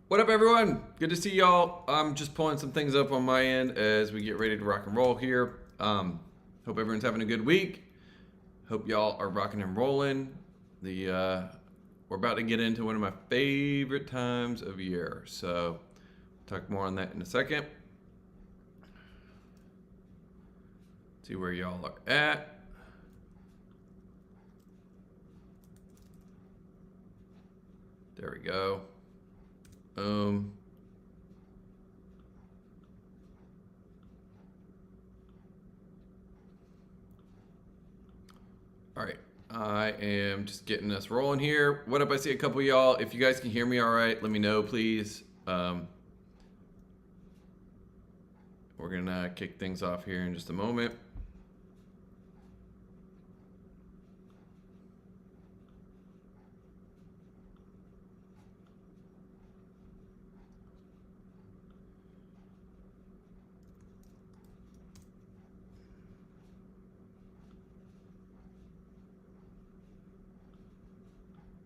What up, everyone? Good to see y'all. I'm just pulling some things up on my end as we get ready to rock and roll here. Hope everyone's having a good week. Hope y'all are rocking and rolling. We're about to get into one of my favorite times of year, so talk more on that in a second. See where y'all are at. There we go. All right, I am just getting us rolling here. What up? I see a couple of y'all. If you guys can hear me all right, let me know, please. We're gonna kick things off here in just a moment.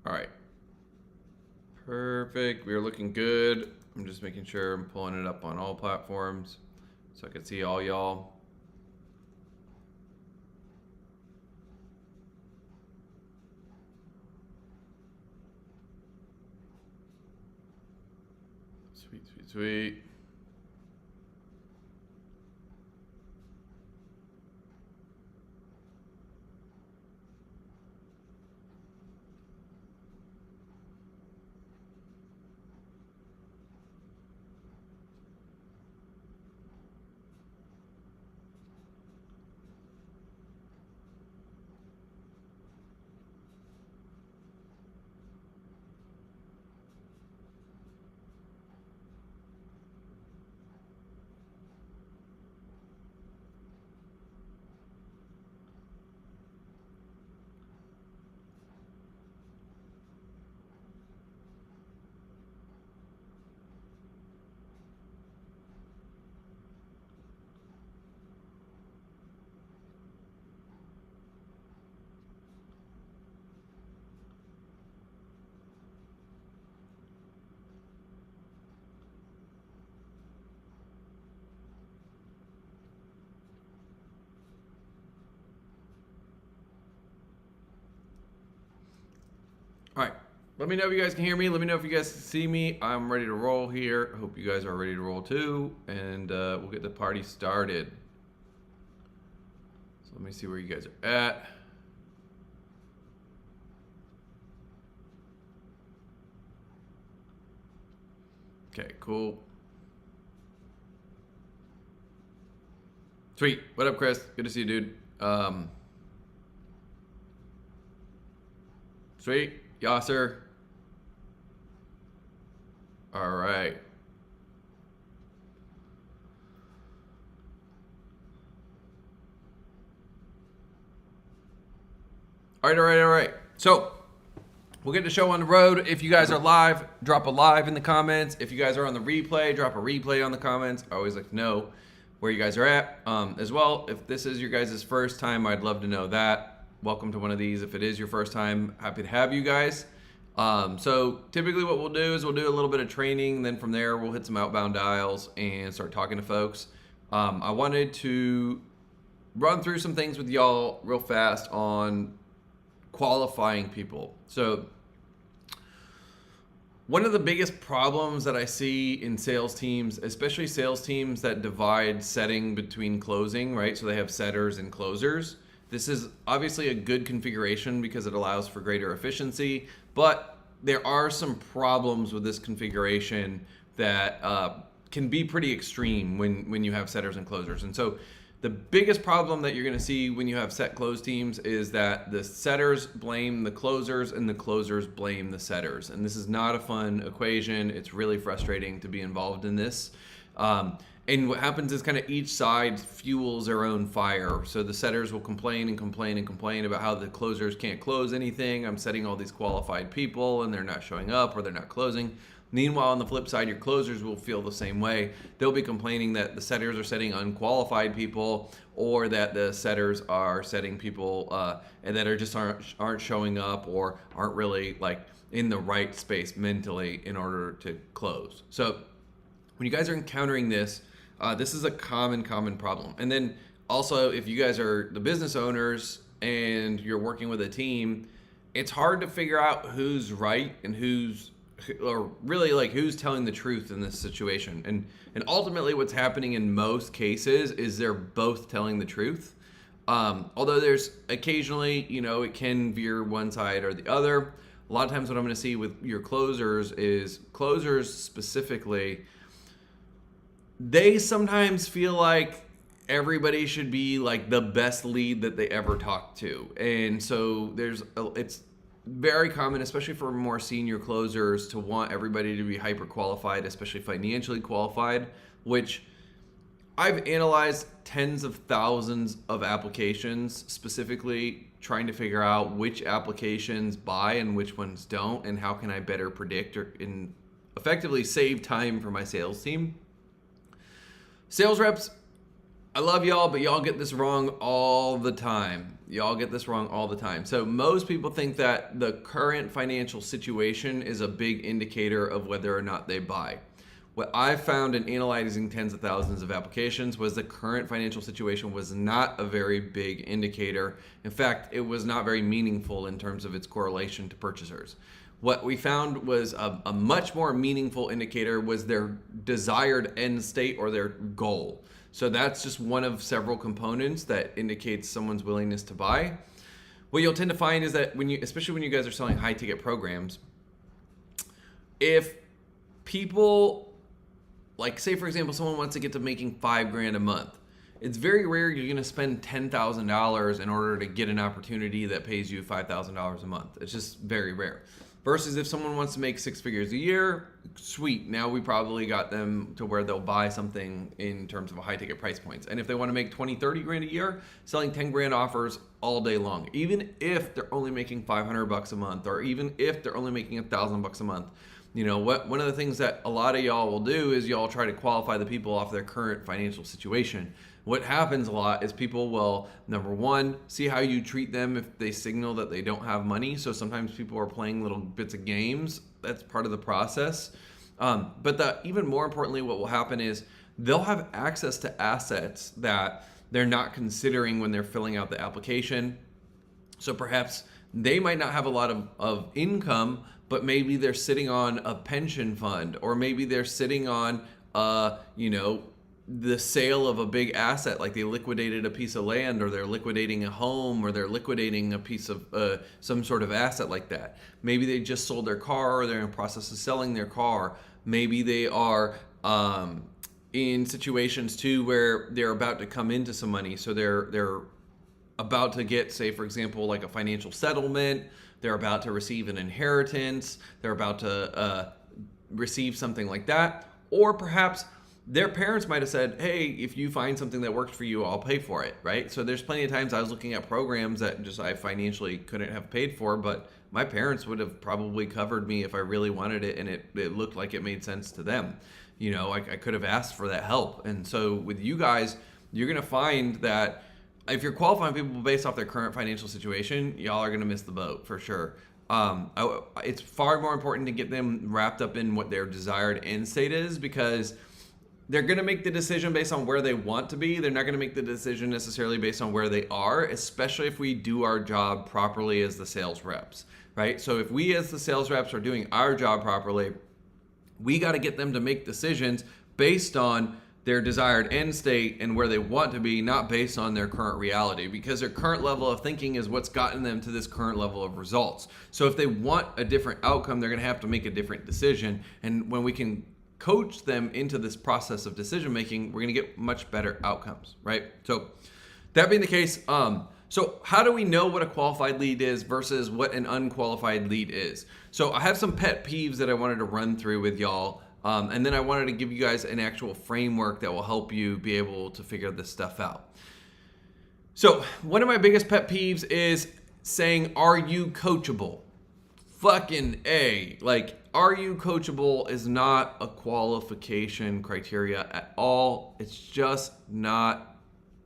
All right. Perfect. We are looking good. I'm just making sure I'm pulling it up on all platforms so I can see all y'all. Sweet, sweet, sweet. All right. Let me know if you guys can hear me. Let me know if you guys can see me. I'm ready to roll here. Hope you guys are ready to roll too. And we'll get the party started. So let me see where you guys are at. Okay, cool. Sweet. What up, Chris? Good to see you, dude. Sweet. Yasser. All right. All right. So we'll get the show on the road. If you guys are live, drop a live in the comments. If you guys are on the replay, drop a replay on the comments. I always like to know where you guys are at. As well, if this is your guys' first time, I'd love to know that. Welcome to one of these. If it is your first time, happy to have you guys. So typically what we'll do is we'll do a little bit of training. Then from there, we'll hit some outbound dials and start talking to folks. I wanted to run through some things with y'all real fast on qualifying people. So one of the biggest problems that I see in sales teams, especially sales teams that divide setting between closing, right? So they have setters and closers. This is obviously a good configuration because it allows for greater efficiency, but there are some problems with this configuration that can be pretty extreme when you have setters and closers. And so the biggest problem that you're going to see when you have set close teams is that the setters blame the closers and the closers blame the setters. And this is not a fun equation. It's really frustrating to be involved in this. And what happens is kind of each side fuels their own fire. So the setters will complain about how the closers can't close anything. I'm setting all these qualified people and they're not showing up or they're not closing. Meanwhile, on the flip side, your closers will feel the same way. They'll be complaining that the setters are setting unqualified people, or that the setters are setting people and that are just aren't showing up, or aren't really like in the right space mentally in order to close. So when you guys are encountering this, this is a common problem. And then also, if you guys are the business owners and you're working with a team, it's hard to figure out who's right and who's telling the truth in this situation. And ultimately what's happening in most cases is they're both telling the truth. Although there's occasionally, it can veer one side or the other. A lot of times what I'm going to see with your closers is closers specifically, they sometimes feel like everybody should be like the best lead that they ever talk to. And so it's very common, especially for more senior closers, to want everybody to be hyper qualified, especially financially qualified, which I've analyzed tens of thousands of applications, specifically trying to figure out which applications buy and which ones don't, and how can I better predict and effectively save time for my sales team. Sales reps, I love y'all, but y'all get this wrong all the time. So most people think that the current financial situation is a big indicator of whether or not they buy. What I found in analyzing tens of thousands of applications was the current financial situation was not a very big indicator. In fact, it was not very meaningful in terms of its correlation to purchasers. What we found was a much more meaningful indicator was their desired end state or their goal. So that's just one of several components that indicates someone's willingness to buy. What you'll tend to find is that especially when you guys are selling high ticket programs, if people, like say for example, someone wants to get to making $5,000 a month, it's very rare you're going to spend $10,000 in order to get an opportunity that pays you $5,000 a month. It's just very rare. Versus if someone wants to make 6 figures a year, sweet. Now we probably got them to where they'll buy something in terms of a high ticket price points. And if they want to make 20, 30 grand a year, selling 10 grand offers all day long. Even if they're only making $500 a month, or even if they're only making $1,000 a month. One of the things that a lot of y'all will do is y'all try to qualify the people off their current financial situation. What happens a lot is people will, number one, see how you treat them if they signal that they don't have money. So sometimes people are playing little bits of games. That's part of the process. But even more importantly, what will happen is they'll have access to assets that they're not considering when they're filling out the application. So perhaps they might not have a lot of income, but maybe they're sitting on a pension fund, or maybe they're sitting on, the sale of a big asset, like they liquidated a piece of land, or they're liquidating a home, or they're liquidating a piece of some sort of asset like that. Maybe they just sold their car, or they're in the process of selling their car. Maybe they are in situations too where they're about to come into some money. So they're about to get, say for example, like a financial settlement. They're about to receive an inheritance. They're about to receive something like that. Or perhaps their parents might have said, hey, if you find something that works for you, I'll pay for it, right? So there's plenty of times I was looking at programs that just I financially couldn't have paid for, but my parents would have probably covered me if I really wanted it and it looked like it made sense to them. I could have asked for that help. And so with you guys, you're going to find that if you're qualifying people based off their current financial situation, y'all are going to miss the boat for sure. It's far more important to get them wrapped up in what their desired end state is, because they're going to make the decision based on where they want to be. They're not going to make the decision necessarily based on where they are, especially if we do our job properly as the sales reps, right? So if we as the sales reps are doing our job properly, we got to get them to make decisions based on their desired end state and where they want to be, not based on their current reality, because their current level of thinking is what's gotten them to this current level of results. So if they want a different outcome, they're going to have to make a different decision. And when we can coach them into this process of decision making, we're going to get much better outcomes, right? So that being the case, so how do we know what a qualified lead is versus what an unqualified lead is? So I have some pet peeves that I wanted to run through with y'all, and then I wanted to give you guys an actual framework that will help you be able to figure this stuff out. So one of my biggest pet peeves is saying, are you coachable? fucking A. Like, are you coachable is not a qualification criteria at all. It's just not,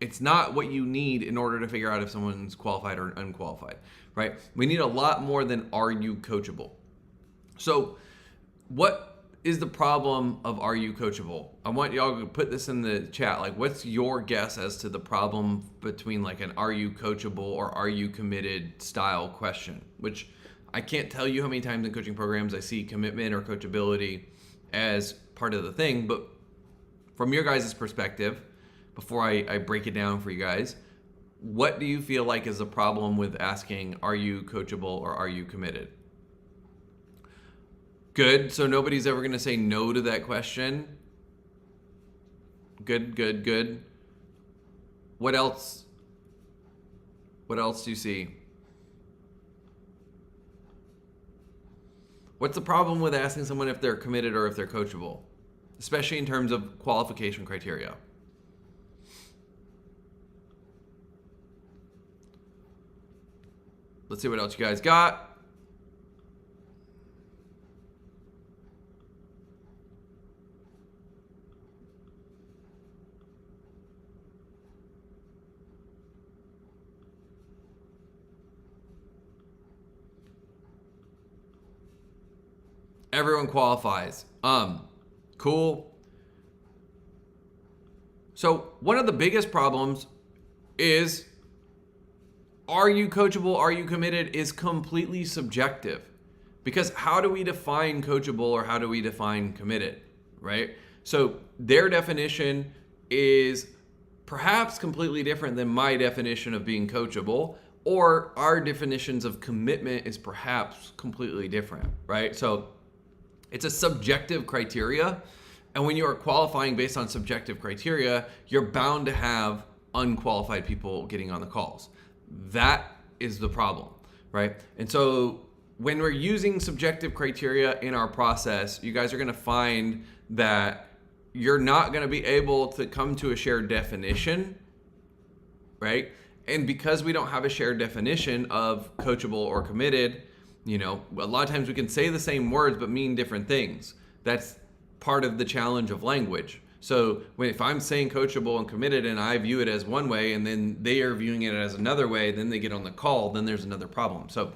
it's not what you need in order to figure out if someone's qualified or unqualified, right? We need a lot more than are you coachable. So what is the problem of are you coachable? I want y'all to put this in the chat. Like, what's your guess as to the problem between like an are you coachable or are you committed style question? Which I can't tell you how many times in coaching programs I see commitment or coachability as part of the thing, but from your guys' perspective, before I break it down for you guys, what do you feel like is the problem with asking, are you coachable or are you committed? Good. So nobody's ever going to say no to that question. Good. What else? What else do you see? What's the problem with asking someone if they're committed or if they're coachable, especially in terms of qualification criteria? Let's see what else you guys got. Everyone qualifies. Cool. So one of the biggest problems is, are you coachable, are you committed, is completely subjective. Because how do we define coachable or how do we define committed, right? So their definition is perhaps completely different than my definition of being coachable, or our definitions of commitment is perhaps completely different, right? So it's a subjective criteria, and when you are qualifying based on subjective criteria, you're bound to have unqualified people getting on the calls. That is the problem, right? And so when we're using subjective criteria in our process, you guys are going to find that you're not going to be able to come to a shared definition, right? And because we don't have a shared definition of coachable or committed, you know, a lot of times we can say the same words but mean different things. That's part of the challenge of language. So if I'm saying coachable and committed and I view it as one way and then they are viewing it as another way, then they get on the call, then there's another problem. So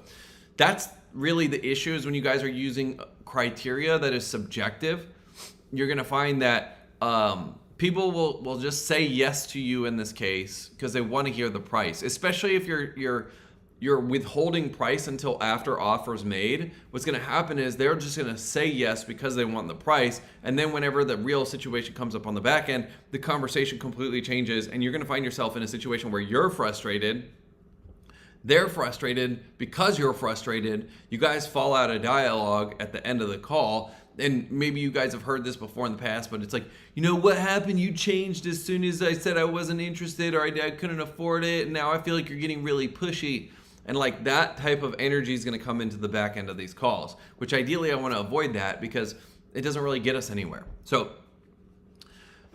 that's really the issue, is when you guys are using criteria that is subjective, you're going to find that people will just say yes to you in this case because they want to hear the price, especially if you're withholding price until after offer's made. What's going to happen is they're just going to say yes because they want the price, and then whenever the real situation comes up on the back end, the conversation completely changes, and you're going to find yourself in a situation where you're frustrated, they're frustrated, because you're frustrated, you guys fall out of dialogue at the end of the call. And maybe you guys have heard this before in the past, but it's like, you know, what happened? You changed as soon as I said I wasn't interested, or I couldn't afford it, and now I feel like you're getting really pushy. And like that type of energy is going to come into the back end of these calls, which ideally I want to avoid that because it doesn't really get us anywhere. So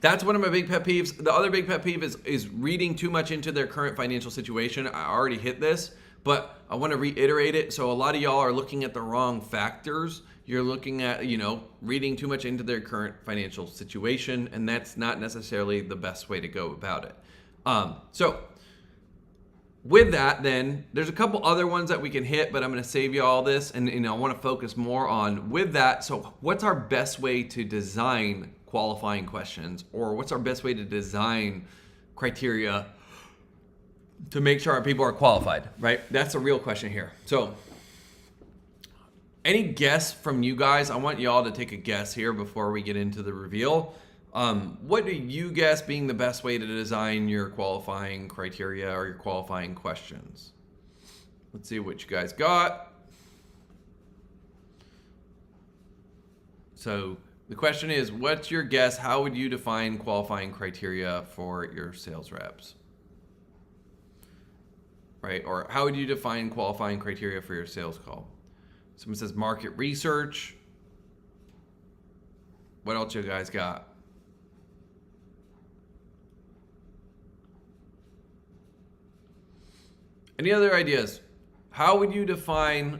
that's one of my big pet peeves. The other big pet peeve is reading too much into their current financial situation. I already hit this, but I want to reiterate it. So a lot of y'all are looking at the wrong factors. You're looking at, you know, reading too much into their current financial situation, and that's not necessarily the best way to go about it. So with that, then, there's a couple other ones that we can hit, but I'm going to save you all this, and I want to focus more on with that. So what's our best way to design qualifying questions, or what's our best way to design criteria to make sure our people are qualified, right? That's a real question here. So any guess from you guys? I want y'all to take a guess here before we get into the reveal. What do you guess being the best way to design your qualifying criteria or your qualifying questions? Let's see what you guys got. So the question is, what's your guess? How would you define qualifying criteria for your sales reps? Right? Or how would you define qualifying criteria for your sales call? Someone says market research. What else you guys got? Any other ideas? How would you define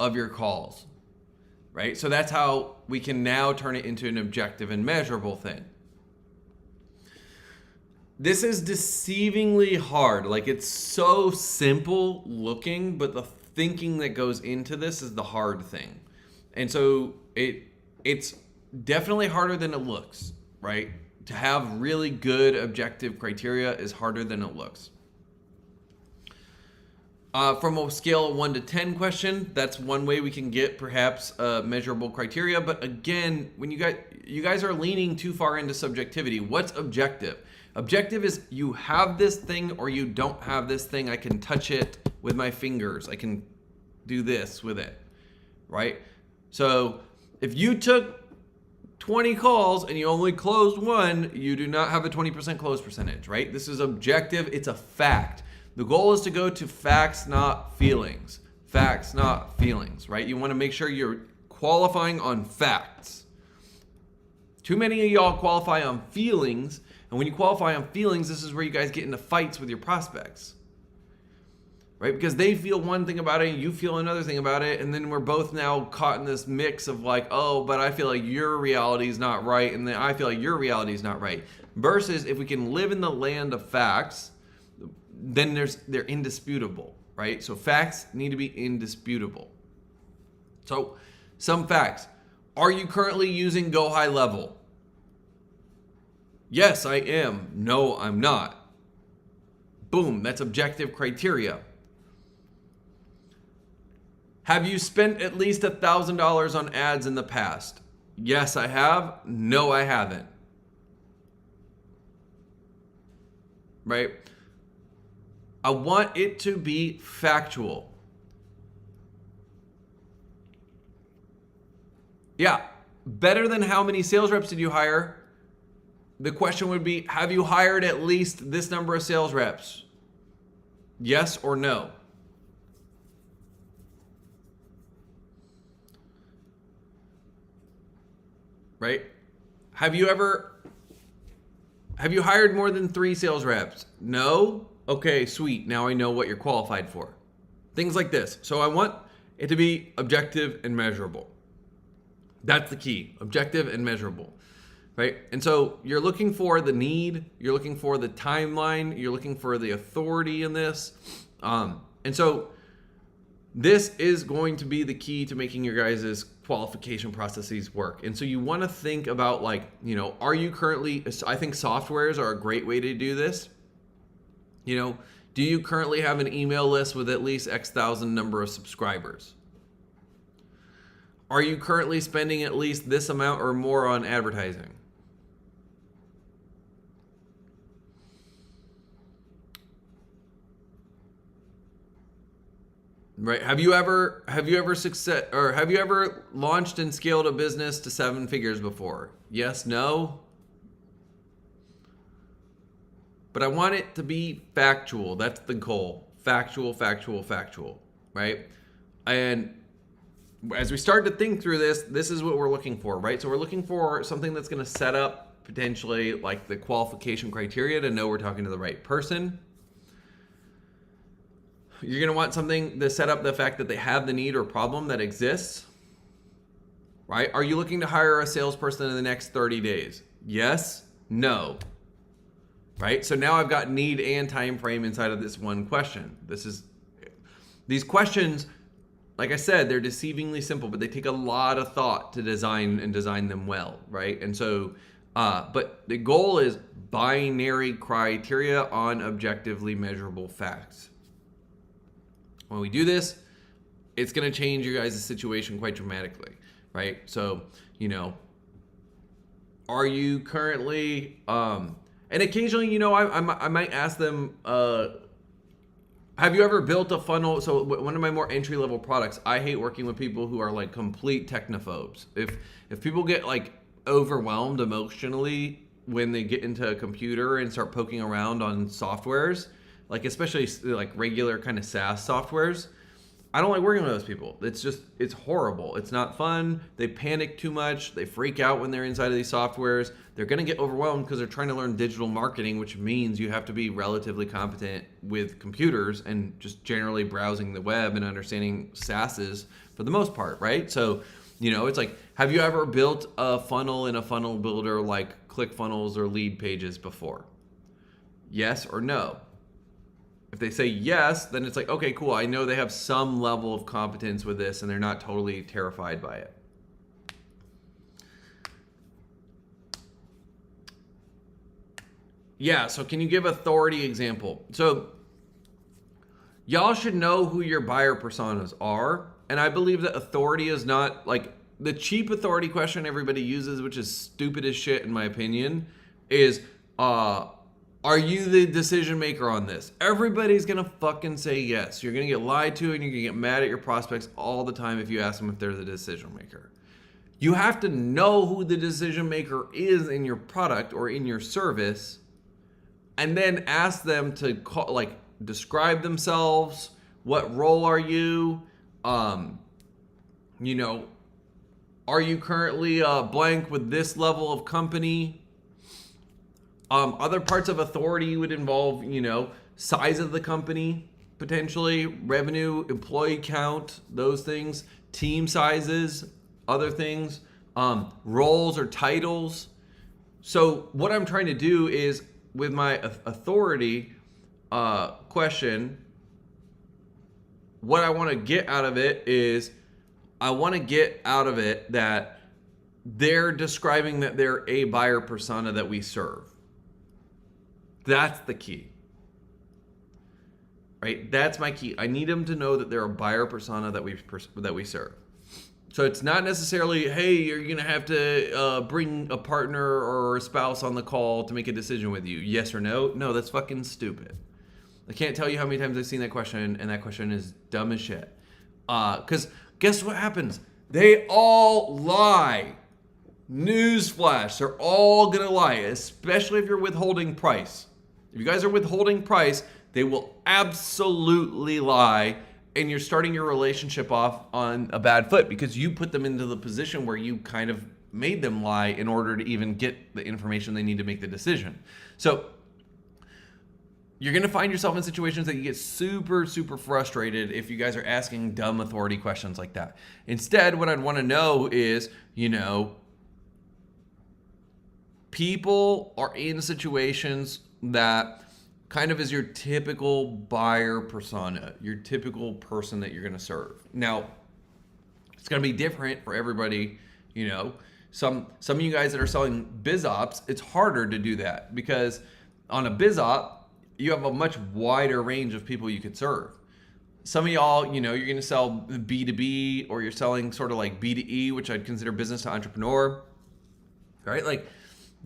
of your calls, right? So that's how we can now turn it into an objective and measurable thing. This is deceivingly hard. Like, it's so simple looking, but the thinking that goes into this is the hard thing. And so it's definitely harder than it looks, right? To have really good objective criteria is harder than it looks. From a scale of 1 to 10 question, that's one way we can get perhaps measurable criteria. But again, when you guys are leaning too far into subjectivity. What's objective? Objective is you have this thing or you don't have this thing. I can touch it with my fingers. I can do this with it, right? So if you took 20 calls and you only closed one, you do not have a 20% close percentage, right? This is objective. It's a fact. The goal is to go to facts, not feelings. Facts, not feelings, right? You want to make sure you're qualifying on facts. Too many of y'all qualify on feelings, and when you qualify on feelings, this is where you guys get into fights with your prospects, right? Because they feel one thing about it, and you feel another thing about it, and then we're both now caught in this mix of like, oh, but I feel like your reality is not right, and then I feel like your reality is not right. Versus if we can live in the land of facts, then they're indisputable, right? So facts need to be indisputable. So some facts. Are you currently using Go High Level? Yes, I am. No, I'm not. Boom, that's objective criteria. Have you spent at least $1,000 on ads in the past? Yes, I have. No, I haven't. Right? I want it to be factual. Yeah, better than how many sales reps did you hire? The question would be, have you hired at least this number of sales reps? Yes or no? Right? Have you hired more than 3 sales reps? No? Okay, sweet. Now I know what you're qualified for. Things like this. So I want it to be objective and measurable. That's the key. Objective and measurable. Right? And so you're looking for the need, you're looking for the timeline, you're looking for the authority in this. And so this is going to be the key to making your guys' qualification processes work. And so you want to think about, like, you know, are you currently, I think softwares are a great way to do this. You know, do you currently have an email list with at least X thousand number of subscribers? Are you currently spending at least this amount or more on advertising? Right? Have you ever launched and scaled a business to 7 figures before? Yes, no. But I want it to be factual. That's the goal. Factual, factual, factual, right? And as we start to think through this, this is what we're looking for, right? So we're looking for something that's going to set up potentially like the qualification criteria to know we're talking to the right person. You're going to want something to set up the fact that they have the need or problem that exists, right? Are you looking to hire a salesperson in the next 30 days? Yes, no, right? So now I've got need and time frame inside of this one question. These questions, like I said, they're deceivingly simple, but they take a lot of thought to design them well, right? And so, but the goal is binary criteria on objectively measurable facts. When we do this, it's going to change your guys' situation quite dramatically, right? So, you know, are you currently, and occasionally, you know, I might ask them, have you ever built a funnel? So one of my more entry-level products, I hate working with people who are like complete technophobes. If people get like overwhelmed emotionally when they get into a computer and start poking around on softwares, like especially like regular kind of SaaS softwares, I don't like working with those people. It's horrible. It's not fun. They panic too much. They freak out when they're inside of these softwares. They're going to get overwhelmed because they're trying to learn digital marketing, which means you have to be relatively competent with computers and just generally browsing the web and understanding SaaSes for the most part, right? So, it's like, have you ever built a funnel in a funnel builder like ClickFunnels or Lead Pages before? Yes or no? If they say yes, then it's like, okay, cool. I know they have some level of competence with this and they're not totally terrified by it. Yeah, so can you give authority example? So y'all should know who your buyer personas are. And I believe that authority is not like the cheap authority question everybody uses, which is stupid as shit in my opinion, is are you the decision maker on this? Everybody's going to fucking say yes. You're going to get lied to and you're going to get mad at your prospects all the time if you ask them if they're the decision maker. You have to know who the decision maker is in your product or in your service and then ask them to describe themselves. What role are you? Are you currently blank with this level of company? Other parts of authority would involve, size of the company, potentially, revenue, employee count, those things, team sizes, other things, roles or titles. So what I'm trying to do is, with my authority question, what I want to get out of it is, I want to get out of it that they're describing that they're a buyer persona that we serve. That's the key, right? That's my key. I need them to know that they're a buyer persona that we serve. So it's not necessarily, hey, you're going to have to bring a partner or a spouse on the call to make a decision with you. Yes or no? No, that's fucking stupid. I can't tell you how many times I've seen that question, and that question is dumb as shit. Because guess what happens? They all lie. Newsflash, they're all going to lie, especially if you're withholding price. If you guys are withholding price, they will absolutely lie, and you're starting your relationship off on a bad foot because you put them into the position where you kind of made them lie in order to even get the information they need to make the decision. So you're going to find yourself in situations that you get super, super frustrated if you guys are asking dumb authority questions like that. Instead, what I'd want to know is, people are in situations that kind of is your typical buyer persona, your typical person that you're going to serve. Now, it's going to be different for everybody. Some of you guys that are selling biz ops, it's harder to do that because on a biz op, you have a much wider range of people you could serve. Some of y'all, you're going to sell B2B or you're selling sort of like B2E, which I'd consider business to entrepreneur, right? Like,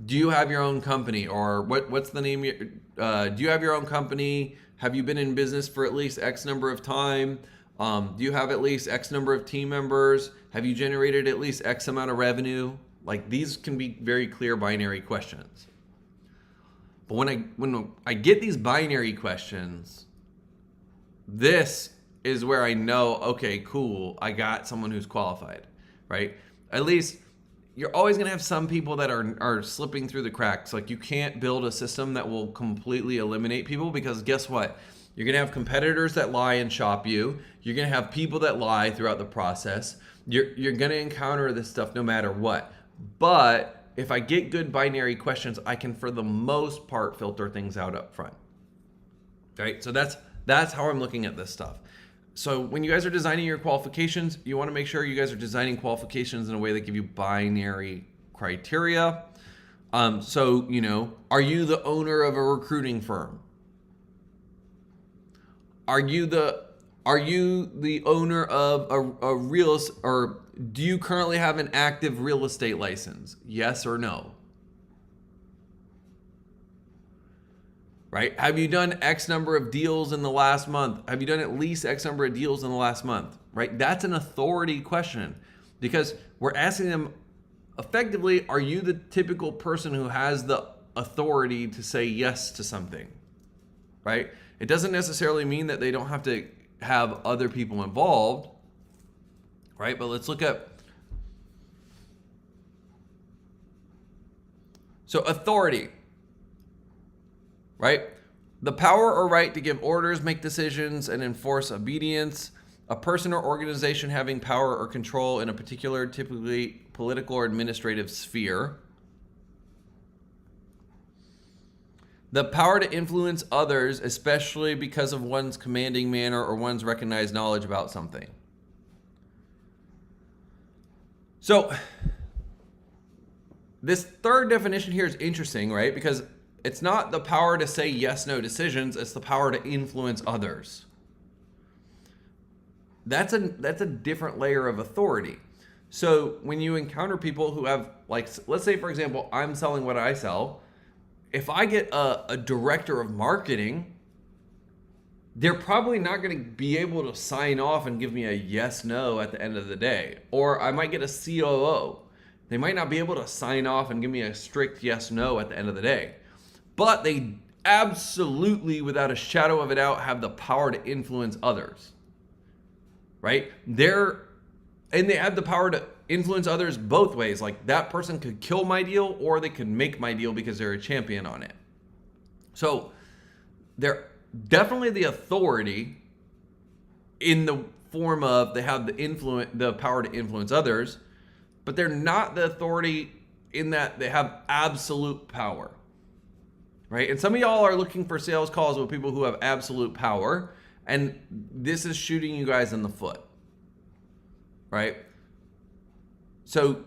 do you have your own company or what's the name? Do you have your own company? Have you been in business for at least X number of time? Do you have at least X number of team members? Have you generated at least X amount of revenue? Like, these can be very clear binary questions. But when I get these binary questions, this is where I know, okay, cool, I got someone who's qualified, right? At least you're always going to have some people that are slipping through the cracks. Like, you can't build a system that will completely eliminate people because guess what? You're going to have competitors that lie and shop you. You're going to have people that lie throughout the process. You're going to encounter this stuff no matter what. But if I get good binary questions, I can, for the most part, filter things out up front. Right? So that's how I'm looking at this stuff. So when you guys are designing your qualifications, you want to make sure you guys are designing qualifications in a way that give you binary criteria. So, are you the owner of a recruiting firm? Are you the owner of a real, or do you currently have an active real estate license? Yes or no? Right? Have you done X number of deals in the last month? Have you done at least X number of deals in the last month? Right? That's an authority question because we're asking them effectively, are you the typical person who has the authority to say yes to something? Right? It doesn't necessarily mean that they don't have to have other people involved, right? But let's look at, so authority, right? The power or right to give orders, make decisions, and enforce obedience. A person or organization having power or control in a particular, typically political or administrative sphere. The power to influence others, especially because of one's commanding manner or one's recognized knowledge about something. So, this third definition here is interesting, right? Because it's not the power to say yes, no decisions, it's the power to influence others. That's a different layer of authority. So when you encounter people who have, like, let's say, for example, I'm selling what I sell. If I get a director of marketing, they're probably not going to be able to sign off and give me a yes, no at the end of the day. Or I might get a COO. They might not be able to sign off and give me a strict yes, no at the end of the day. But they absolutely, without a shadow of a doubt, have the power to influence others. Right? They have the power to influence others both ways. Like, that person could kill my deal or they could make my deal because they're a champion on it. So they're definitely the authority in the form of they have the power to influence others, but they're not the authority in that they have absolute power. Right? And some of y'all are looking for sales calls with people who have absolute power. And this is shooting you guys in the foot, right? So,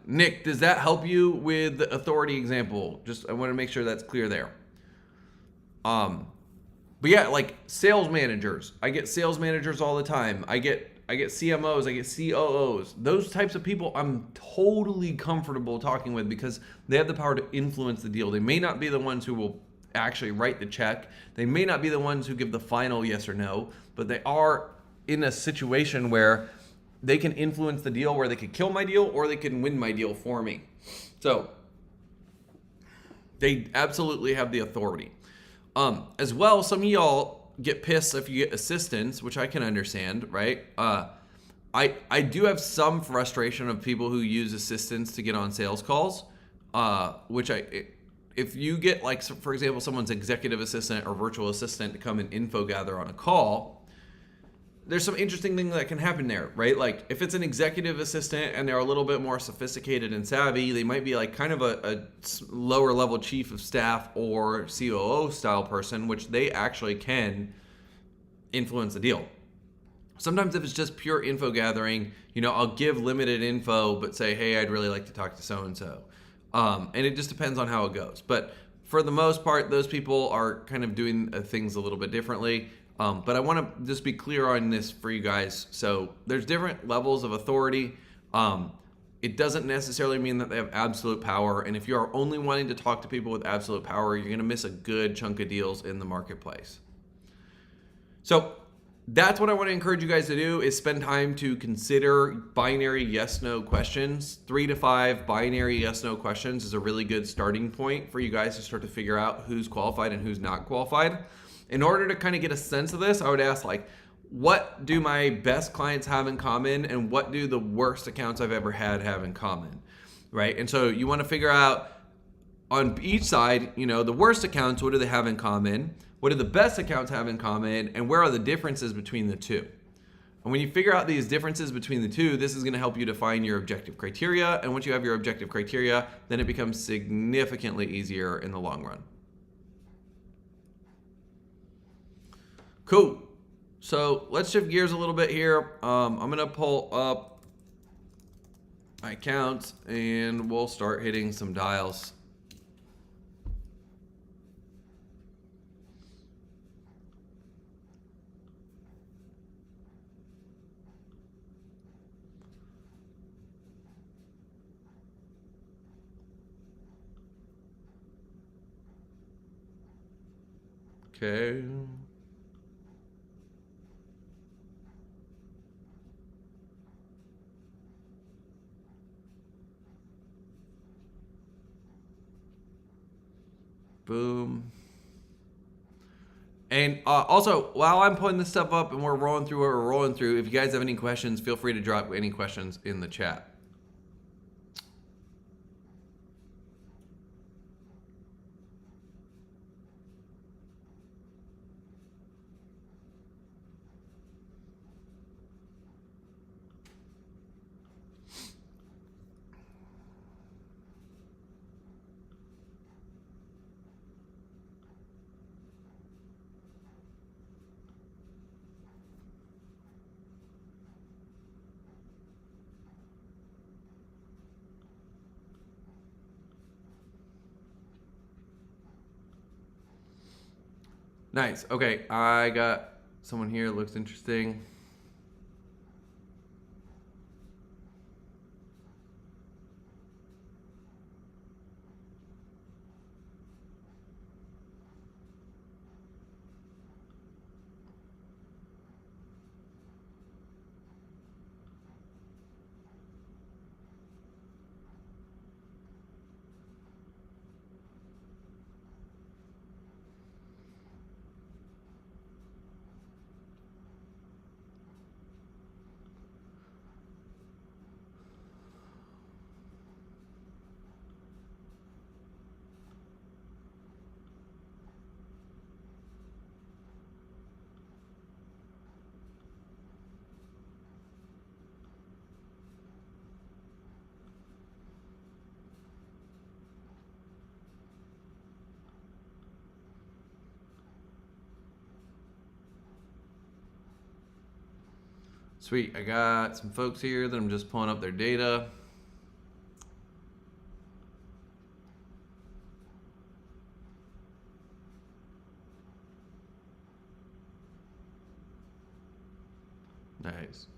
Nick, does that help you with the authority example? I want to make sure that's clear there. But yeah, like sales managers. I get sales managers all the time. I get CMOs, I get COOs. Those types of people I'm totally comfortable talking with because they have the power to influence the deal. They may not be the ones who will actually write the check. They may not be the ones who give the final yes or no, but they are in a situation where they can influence the deal, where they could kill my deal or they can win my deal for me. So they absolutely have the authority. As well, some of y'all get pissed if you get assistants, which I can understand, right? I do have some frustration of people who use assistants to get on sales calls, if you get, like, for example, someone's executive assistant or virtual assistant to come and info gather on a call, there's some interesting things that can happen there, right? Like, if it's an executive assistant and they're a little bit more sophisticated and savvy, they might be like kind of a lower level chief of staff or COO style person, which they actually can influence the deal. Sometimes if it's just pure info gathering, I'll give limited info, but say, hey, I'd really like to talk to so-and-so. And it just depends on how it goes. But for the most part, those people are kind of doing things a little bit differently. But I want to just be clear on this for you guys. So there's different levels of authority. It doesn't necessarily mean that they have absolute power. And if you are only wanting to talk to people with absolute power, you're going to miss a good chunk of deals in the marketplace. So that's what I want to encourage you guys to do, is spend time to consider binary yes-no questions. 3 to 5 binary yes-no questions is a really good starting point for you guys to start to figure out who's qualified and who's not qualified. In order to kind of get a sense of this, I would ask, like, what do my best clients have in common and what do the worst accounts I've ever had have in common, right? And so you want to figure out on each side, the worst accounts, what do they have in common? What do the best accounts have in common? And where are the differences between the two? And when you figure out these differences between the two, this is going to help you define your objective criteria. And once you have your objective criteria, then it becomes significantly easier in the long run. Cool. So let's shift gears a little bit here. I'm going to pull up my accounts and we'll start hitting some dials. Okay. Boom. And also, while I'm putting this stuff up and we're rolling through what we're rolling through, if you guys have any questions, feel free to drop any questions in the chat. Nice. Okay, I got someone here that looks interesting. Sweet. I got some folks here that I'm just pulling up their data. Nice.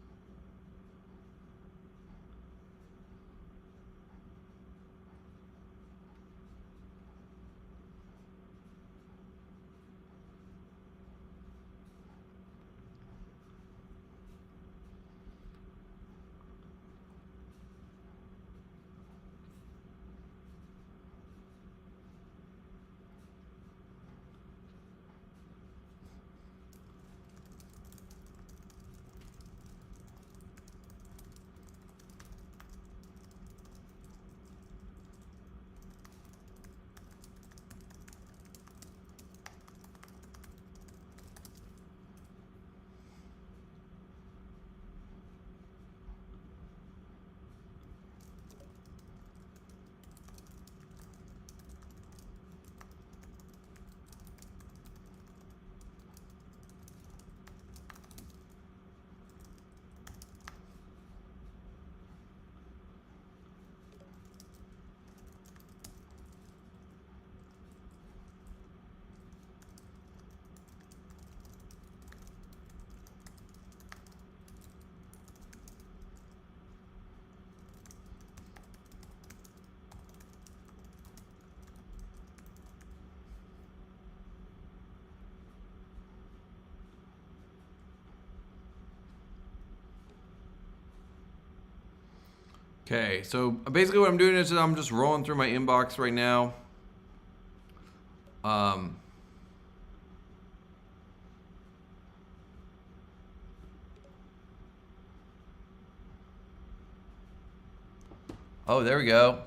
Okay, so basically what I'm doing is I'm just rolling through my inbox right now. Oh, there we go.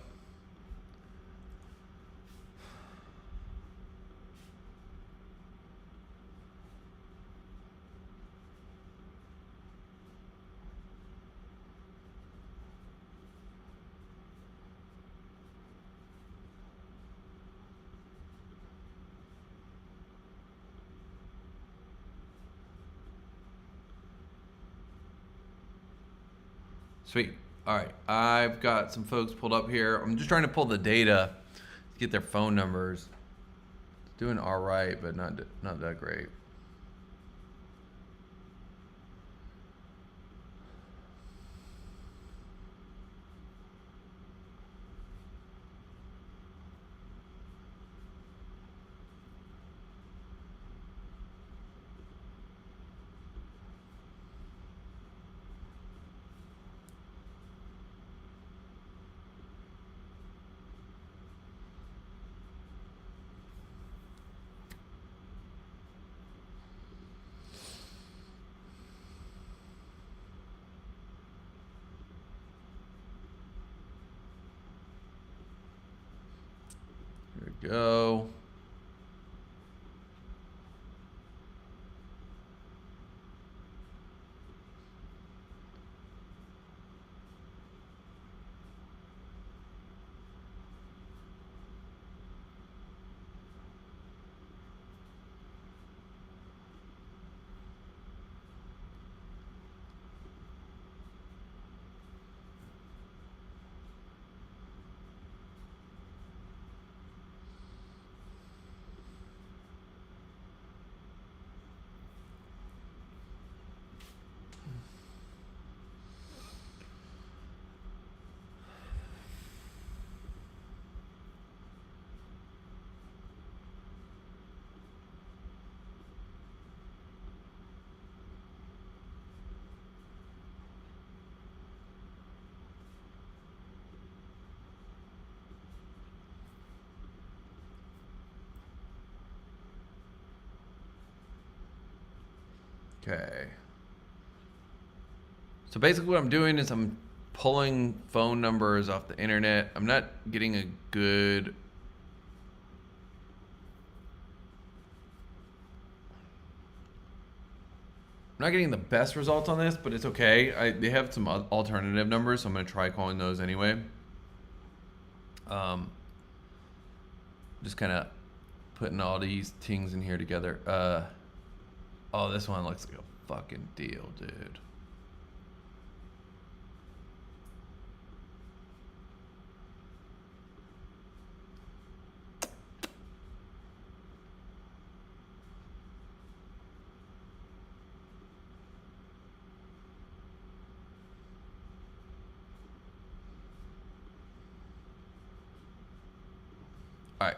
Sweet. All right, I've got some folks pulled up here. I'm just trying to pull the data, get their phone numbers. It's doing all right, but not that great. go. Okay. So basically what I'm doing is I'm pulling phone numbers off the internet. I'm not getting a good... I'm not getting the best results on this, but it's okay. They have some alternative numbers, so I'm going to try calling those anyway. Just kind of putting all these things in here together. Oh, this one looks like a fucking deal, dude. All right.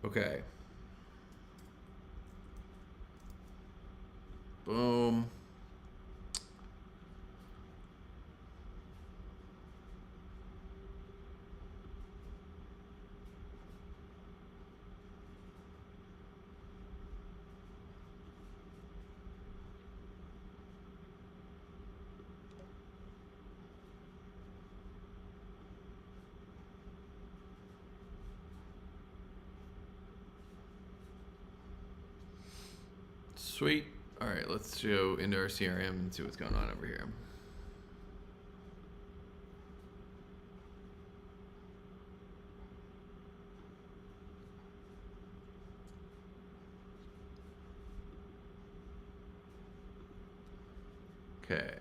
Okay. Boom. Sweet. All right, let's go into our CRM and see what's going on over here. Okay.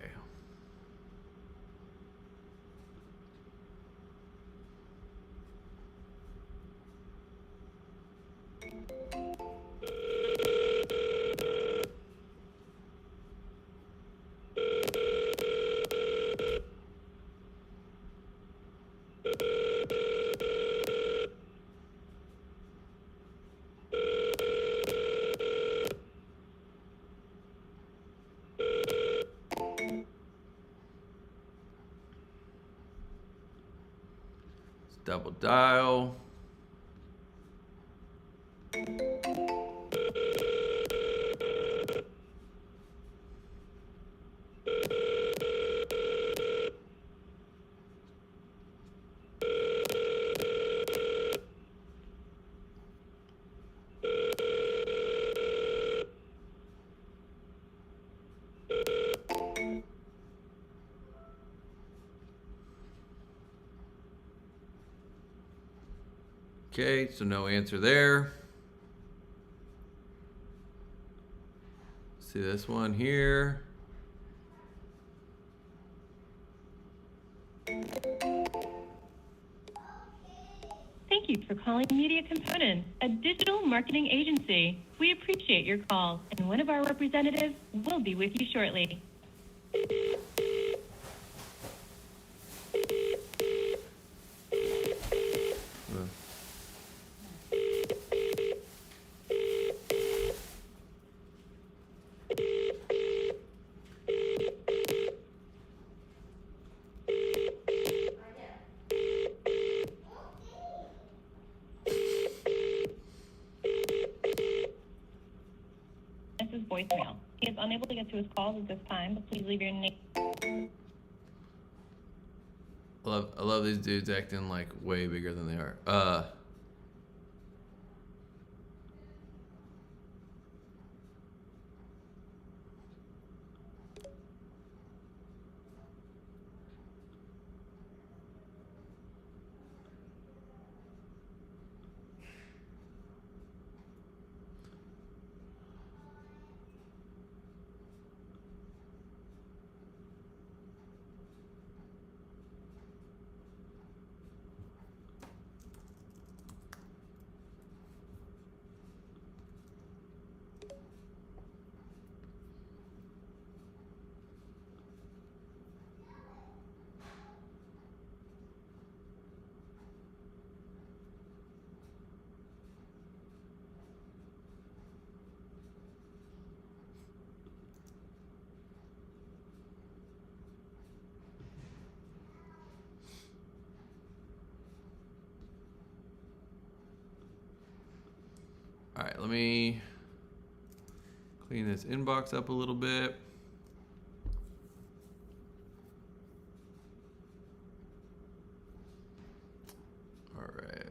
Double dial. Okay, so no answer there. see this one here. Thank you for calling Media Components, a digital marketing agency. We appreciate your call, and one of our representatives will be with you shortly. This is voicemail. He is unable to get to his calls at this time, but please leave your name. I love these dudes acting like way bigger than they are. All right, let me clean this inbox up a little bit. All right.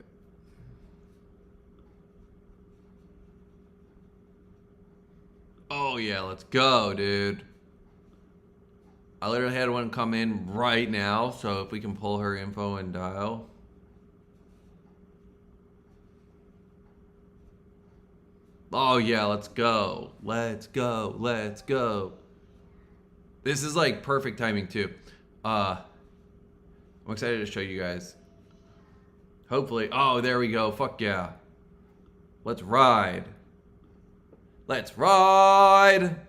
Oh yeah, let's go, dude. I literally had one come in right now, so if we can pull her info and dial. Oh yeah, let's go. Let's go. Let's go. This is like perfect timing too. I'm excited to show you guys. Hopefully. Oh, there we go. Fuck yeah. Let's ride. Let's ride.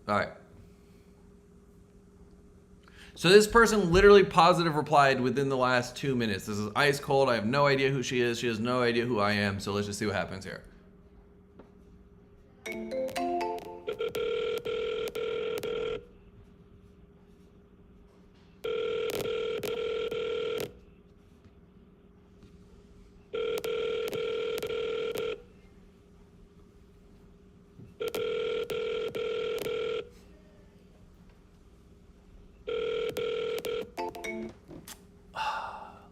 All right. So this person literally positive replied within the last 2 minutes. This is ice cold. I have no idea who she is. She has no idea who I am. So let's just see what happens here.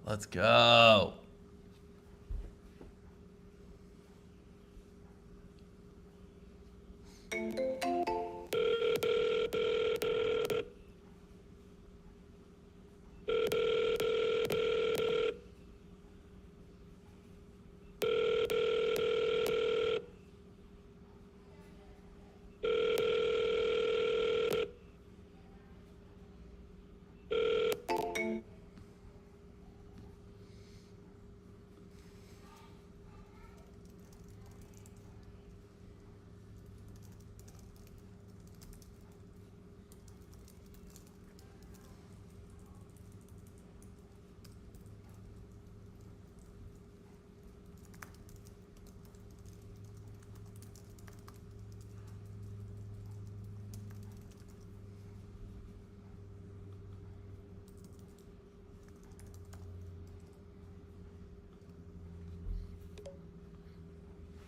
Let's go.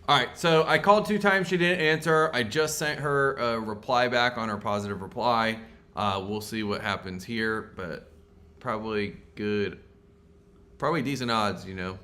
All right, so I called 2 times. She didn't answer. I just sent her a reply back on her positive reply. We'll see what happens here, but probably good. Probably decent odds, you know.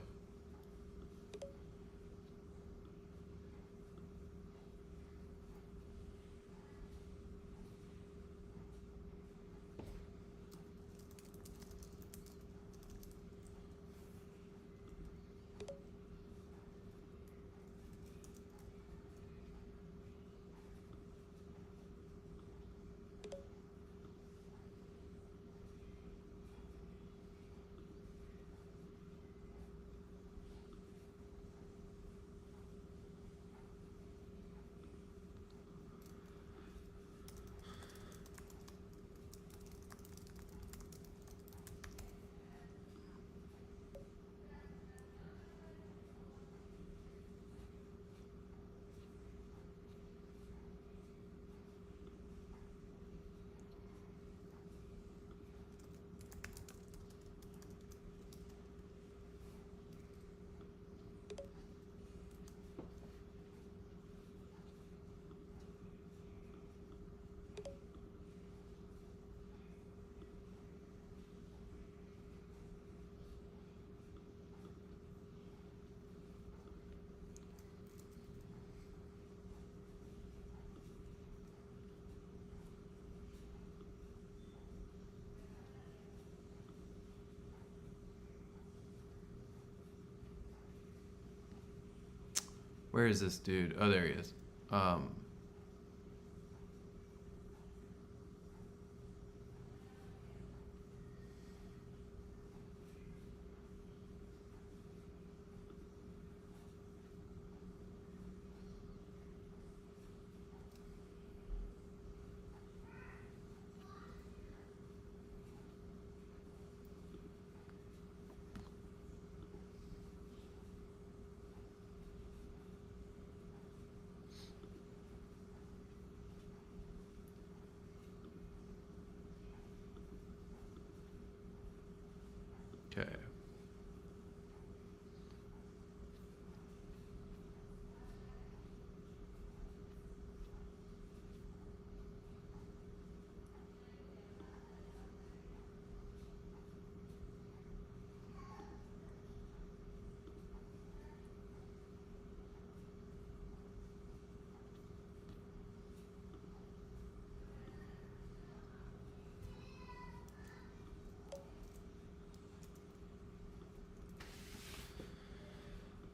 Where is this dude? Oh, there he is. Okay.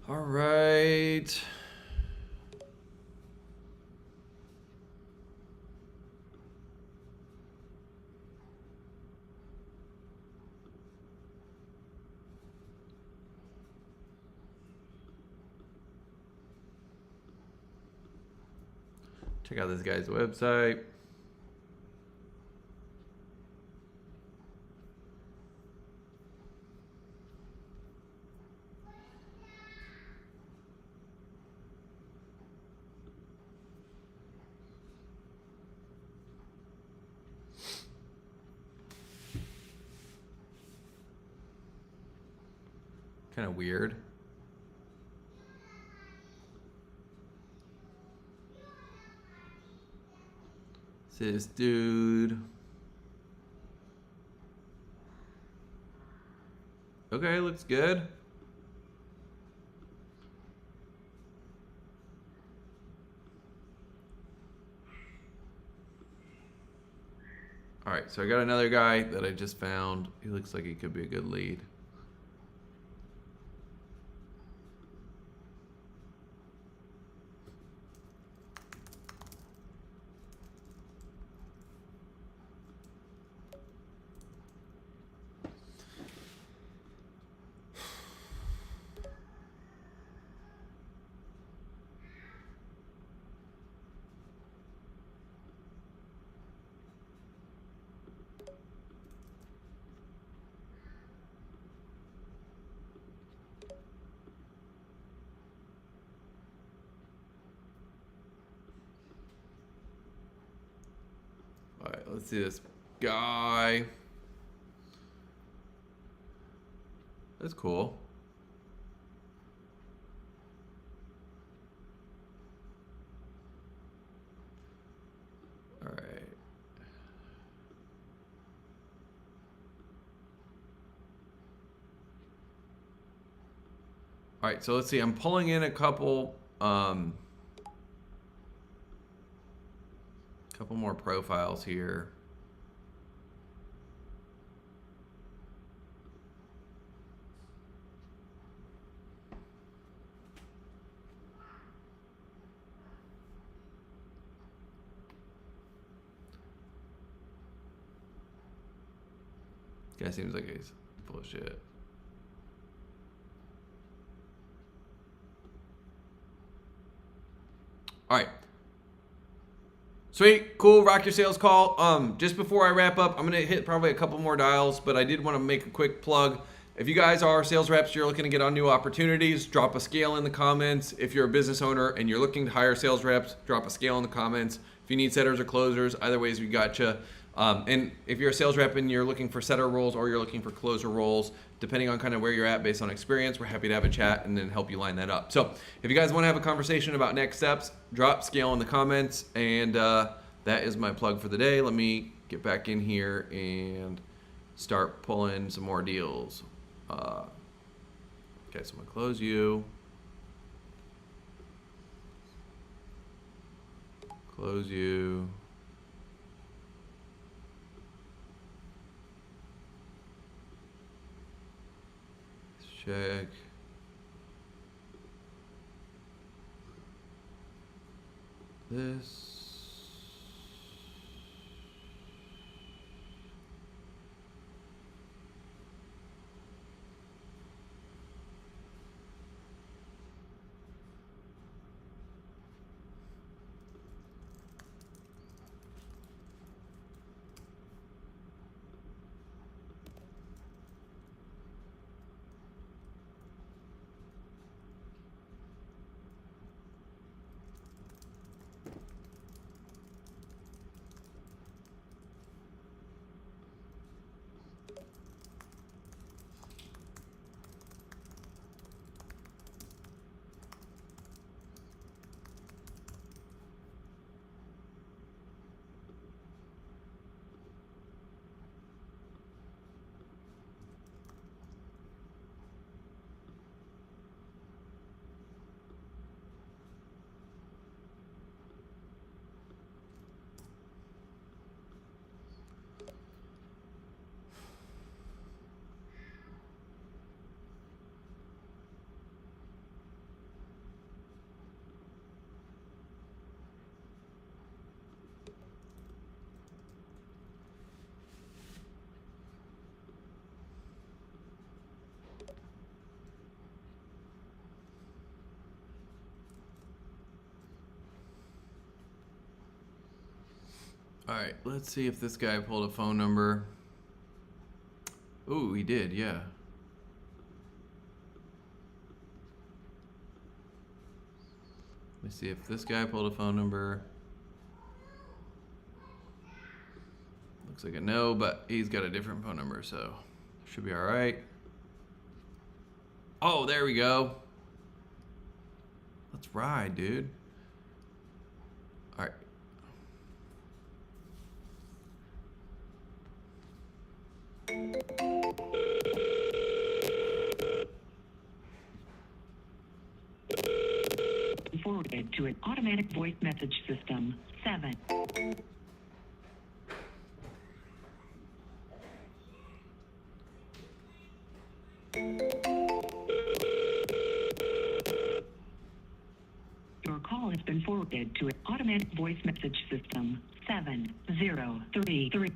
All right. Check out this guy's website. Kind of weird. This dude. Okay, looks good. All right, so I got another guy that I just found. He looks like he could be a good lead. All right, let's see this guy. That's cool. All right. All right, so let's see. I'm pulling in a couple more profiles here. Guy seems like he's full of shit. All right. Sweet, cool, rock your sales call. Just before I wrap up, I'm gonna hit probably a couple more dials, but I did want to make a quick plug. If you guys are sales reps, you're looking to get on new opportunities, drop a scale in the comments. If you're a business owner and you're looking to hire sales reps, drop a scale in the comments. If you need setters or closers, either ways we gotcha. And if you're a sales rep and you're looking for setter roles or you're looking for closer roles, depending on kind of where you're at based on experience, we're happy to have a chat and then help you line that up. So if you guys want to have a conversation about next steps, drop scale in the comments. And that is my plug for the day. Let me get back in here and start pulling some more deals. Okay, so I'm gonna close you. Close you. Check. this. All right, let's see if this guy pulled a phone number. Ooh, he did, yeah. Let me see if this guy pulled a phone number. Looks like a no, but he's got a different phone number, so should be all right. Oh, there we go. Let's ride, dude. All right. Forwarded to an automatic voice message system. 7. Your call has been forwarded to an automatic voice message system. 7033.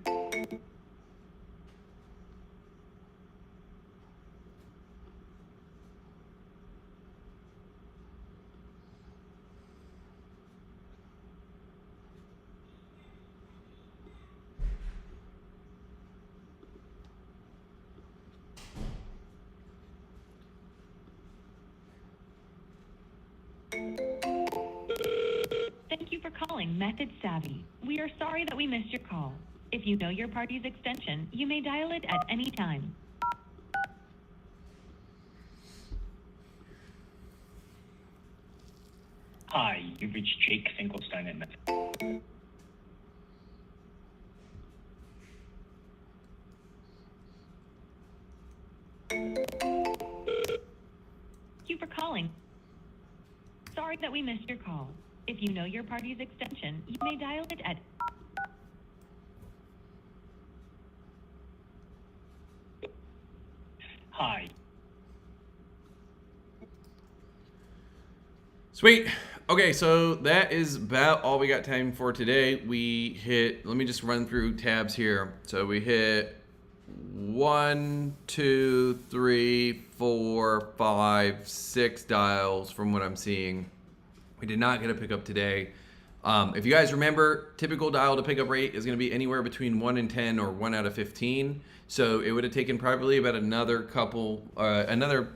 Thank you for calling Method Savvy. We are sorry that we missed your call. If you know your party's extension, you may dial it at any time. Hi, you've reached Jake Finkelstein at Method. Thank you for calling. Sorry that we missed your call. If you know your party's extension, you may dial it at... Hi. Sweet. Okay, so that is about all we got time for today. We hit, let me just run through tabs here. So we hit 1, 2, 3, 4, 5, 6 dials from what I'm seeing. We did not get a pickup today. If you guys remember, typical dial to pickup rate is going to be anywhere between 1 and 10 or 1 out of 15. So it would have taken probably about another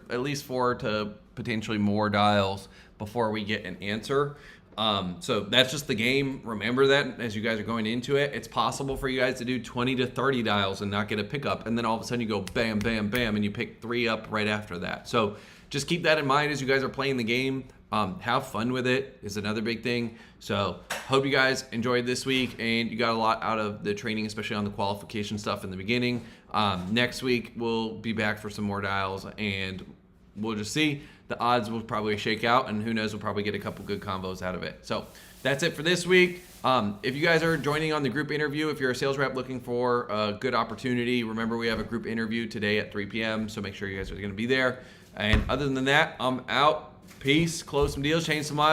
at least 4 to potentially more dials before we get an answer. So that's just the game. Remember that as you guys are going into it. It's possible for you guys to do 20 to 30 dials and not get a pickup. And then all of a sudden you go bam, bam, bam, and you pick 3 up right after that. So just keep that in mind as you guys are playing the game. Have fun with it is another big thing. So hope you guys enjoyed this week and you got a lot out of the training, especially on the qualification stuff in the beginning. Next week we'll be back for some more dials and we'll just see. The odds will probably shake out and who knows, we'll probably get a couple good combos out of it. So that's it for this week. If you guys are joining on the group interview, if you're a sales rep looking for a good opportunity, remember we have a group interview today at 3 p.m. So make sure you guys are going to be there. And other than that, I'm out. Peace. Close some deals. Change some lives.